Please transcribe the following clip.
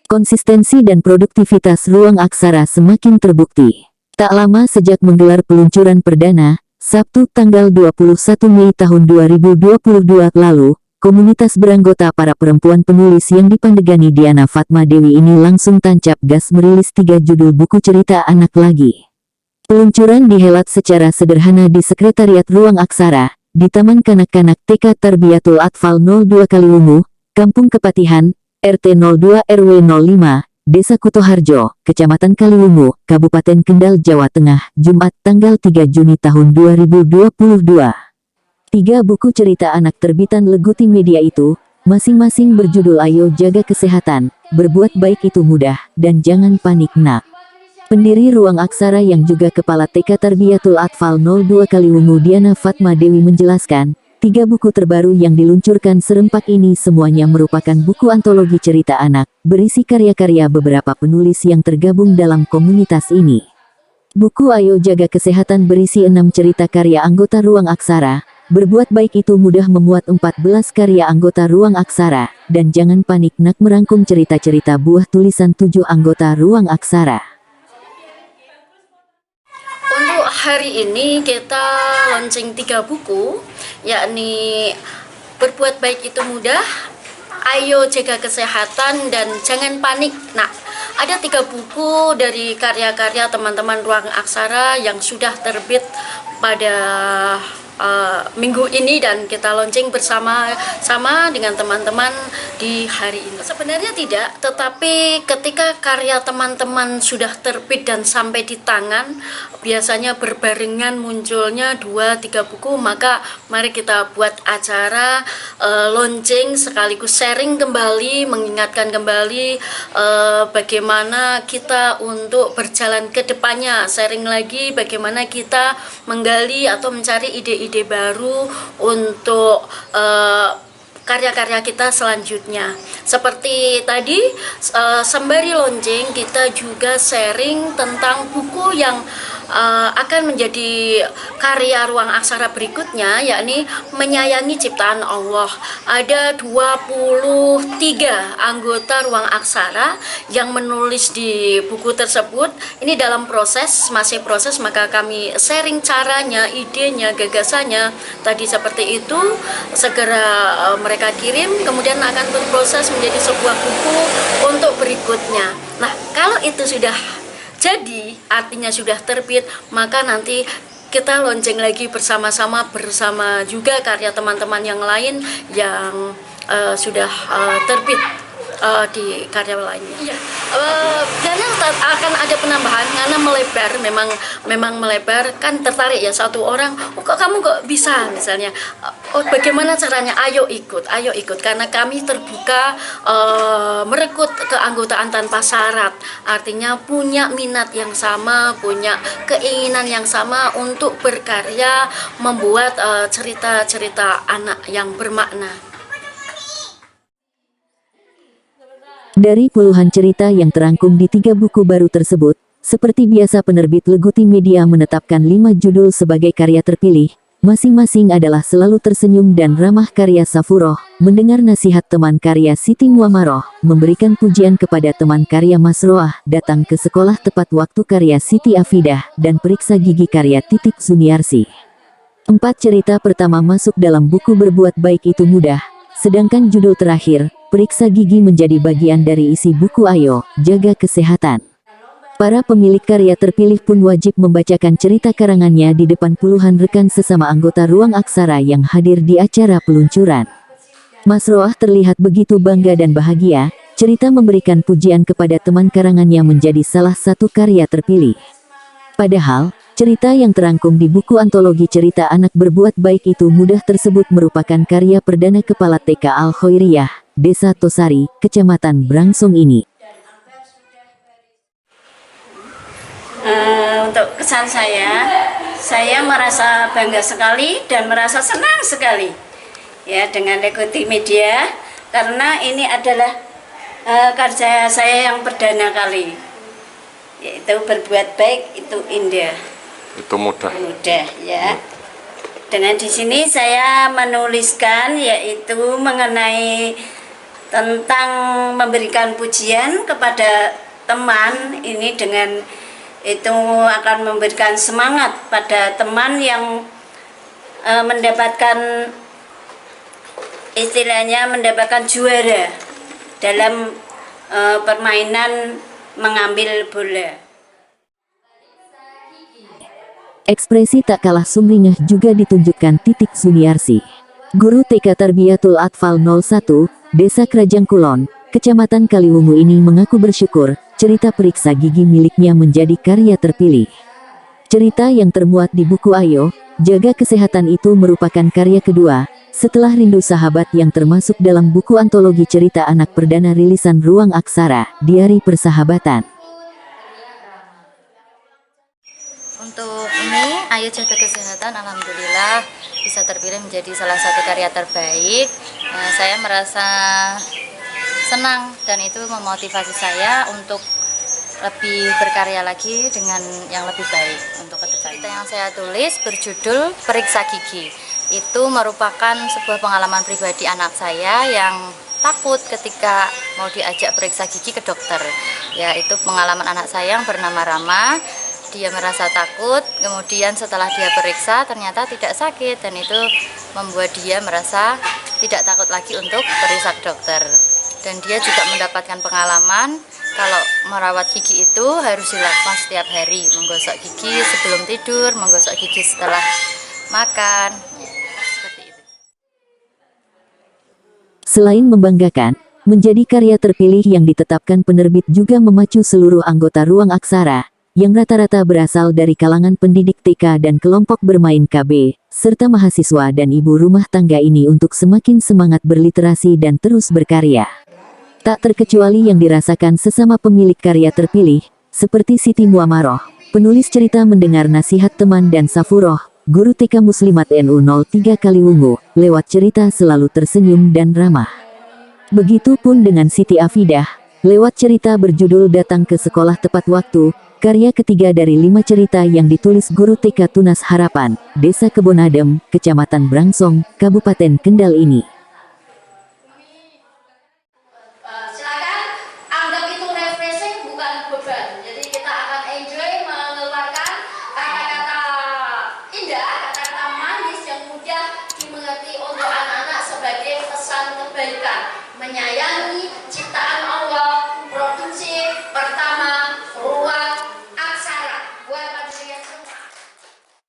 Konsistensi dan produktivitas Ruang Aksara semakin terbukti. Tak lama sejak menggelar peluncuran perdana, Sabtu tanggal 21 Mei tahun 2022 lalu, komunitas beranggota para perempuan penulis yang dipandegani Diana Fatma Dewi ini langsung tancap gas merilis 3 judul buku cerita anak lagi. Peluncuran dihelat secara sederhana di Sekretariat Ruang Aksara, di Taman Kanak-Kanak TK Tarbiyatul Atfal 02 Kaliwungu, Kampung Kepatihan, RT 02 RW 05, Desa Kutoharjo, Kecamatan Kaliwungu, Kabupaten Kendal, Jawa Tengah, Jumat tanggal 3 Juni tahun 2022. 3 buku cerita anak terbitan Leguti Media itu, masing-masing berjudul Ayo Jaga Kesehatan, Berbuat Baik Itu Mudah, dan Jangan Panik Nak. Pendiri Ruang Aksara yang juga Kepala TK Tarbiyatul Atfal 02 Kaliwungu Diana Fatma Dewi menjelaskan, 3 buku terbaru yang diluncurkan serempak ini semuanya merupakan buku antologi cerita anak, berisi karya-karya beberapa penulis yang tergabung dalam komunitas ini. Buku Ayo Jaga Kesehatan berisi 6 cerita karya anggota Ruang Aksara, Berbuat Baik Itu Mudah memuat 14 karya anggota Ruang Aksara, dan Jangan Panik Nak merangkum cerita-cerita buah tulisan 7 anggota Ruang Aksara. Untuk hari ini kita launching 3 buku, yakni Berbuat Baik Itu Mudah, Ayo Jaga Kesehatan, dan Jangan Panik Nak. Ada 3 buku dari karya-karya teman-teman Ruang Aksara yang sudah terbit pada minggu ini dan kita launching bersama-sama dengan teman-teman di hari ini. Sebenarnya tidak, tetapi ketika karya teman-teman sudah terbit dan sampai di tangan, biasanya berbarengan munculnya 2-3 buku, maka mari kita buat acara launching sekaligus sharing kembali, mengingatkan kembali bagaimana kita untuk berjalan ke depannya, sharing lagi bagaimana kita menggali atau mencari ide-ide baru untuk karya-karya kita selanjutnya. Seperti tadi sembari launching kita juga sharing tentang buku yang akan menjadi karya Ruang Aksara berikutnya, yakni Menyayangi Ciptaan Allah. Ada 23 anggota Ruang Aksara yang menulis di buku tersebut. Ini dalam proses, masih proses, maka kami sharing caranya, idenya, gagasannya tadi seperti itu. Segera mereka kirim, kemudian akan berproses menjadi sebuah buku untuk berikutnya. Nah, kalau itu sudah jadi, artinya sudah terbit, maka nanti kita launching lagi bersama-sama juga karya teman-teman yang lain yang sudah terbit di karya lainnya. Karena akan ada penambahan karena melebar, memang melebar, kan tertarik ya satu orang, oh, kok kamu kok bisa misalnya, oh bagaimana caranya, ayo ikut karena kami terbuka merekrut keanggotaan tanpa syarat, artinya punya minat yang sama, punya keinginan yang sama untuk berkarya, membuat cerita-cerita anak yang bermakna. Dari puluhan cerita yang terangkum di 3 buku baru tersebut, seperti biasa penerbit Leguti Media menetapkan 5 judul sebagai karya terpilih, masing-masing adalah Selalu Tersenyum dan Ramah karya Safuroh, Mendengar Nasihat teman karya Siti Muamaroh, Memberikan Pujian kepada teman karya Masroah, Datang ke Sekolah Tepat Waktu karya Siti Afidah, dan Periksa Gigi karya Titik Zuniarsi. 4 cerita pertama masuk dalam buku Berbuat Baik Itu Mudah, sedangkan judul terakhir, Periksa Gigi, menjadi bagian dari isi buku Ayo Jaga Kesehatan. Para pemilik karya terpilih pun wajib membacakan cerita karangannya di depan puluhan rekan sesama anggota Ruang Aksara yang hadir di acara peluncuran. Masroah terlihat begitu bangga dan bahagia, cerita memberikan pujian kepada teman karangannya menjadi salah satu karya terpilih. Padahal, cerita yang terangkum di buku antologi cerita anak Berbuat Baik Itu Mudah tersebut merupakan karya perdana Kepala TK Al-Khoiriyah, Desa Tosari, Kecamatan Brangsong ini. Untuk kesan saya merasa bangga sekali dan merasa senang sekali ya dengan Leguti Media, karena ini adalah karya saya yang perdana kali, yaitu Berbuat Baik Itu Indah. Itu mudah Ya. Dengan di sini saya menuliskan yaitu mengenai tentang memberikan pujian kepada teman ini, dengan itu akan memberikan semangat pada teman yang mendapatkan, istilahnya mendapatkan juara dalam permainan mengambil bola. Ekspresi tak kalah sumringah juga ditunjukkan Titik Suniarsi, guru TK Tarbiyatul Atfal 01, Desa Kerajang Kulon, Kecamatan Kaliwungu ini mengaku bersyukur cerita periksa gigi miliknya menjadi karya terpilih. Cerita yang termuat di buku Ayo, Jaga Kesehatan itu merupakan karya kedua, setelah Rindu Sahabat yang termasuk dalam buku antologi cerita anak perdana rilisan Ruang Aksara, Diari Persahabatan. Untuk ini, Ayo Jaga Kesehatan, alhamdulillah bisa terpilih menjadi salah satu karya terbaik. Saya merasa senang dan itu memotivasi saya untuk lebih berkarya lagi dengan yang lebih baik untuk ke depan. Cerita yang saya tulis berjudul Periksa Gigi. Itu merupakan sebuah pengalaman pribadi anak saya yang takut ketika mau diajak periksa gigi ke dokter. Ya, itu pengalaman anak saya yang bernama Rama. Dia merasa takut, kemudian setelah dia periksa ternyata tidak sakit, dan itu membuat dia merasa tidak takut lagi untuk periksa ke dokter. Dan dia juga mendapatkan pengalaman kalau merawat gigi itu harus dilakukan setiap hari, menggosok gigi sebelum tidur, menggosok gigi setelah makan. Seperti itu. Selain membanggakan, menjadi karya terpilih yang ditetapkan penerbit juga memacu seluruh anggota Ruang Aksara, yang rata-rata berasal dari kalangan pendidik TK dan kelompok bermain KB, serta mahasiswa dan ibu rumah tangga ini untuk semakin semangat berliterasi dan terus berkarya. Tak terkecuali yang dirasakan sesama pemilik karya terpilih, seperti Siti Muamaroh, penulis cerita mendengar nasihat teman, dan Safuroh, guru TK Muslimat NU 03 Kaliwungu, lewat cerita selalu tersenyum dan ramah. Begitupun dengan Siti Afidah, lewat cerita berjudul Datang ke Sekolah Tepat Waktu, karya ketiga dari 5 cerita yang ditulis guru TK Tunas Harapan, Desa Kebonadem, Kecamatan Brangsong, Kabupaten Kendal ini. Silakan anggap itu refreshing, bukan beban. Jadi kita akan enjoy mengeluarkan kata-kata indah, kata-kata manis yang mudah dimengerti untuk anak-anak sebagai pesan kebaikan, menyayang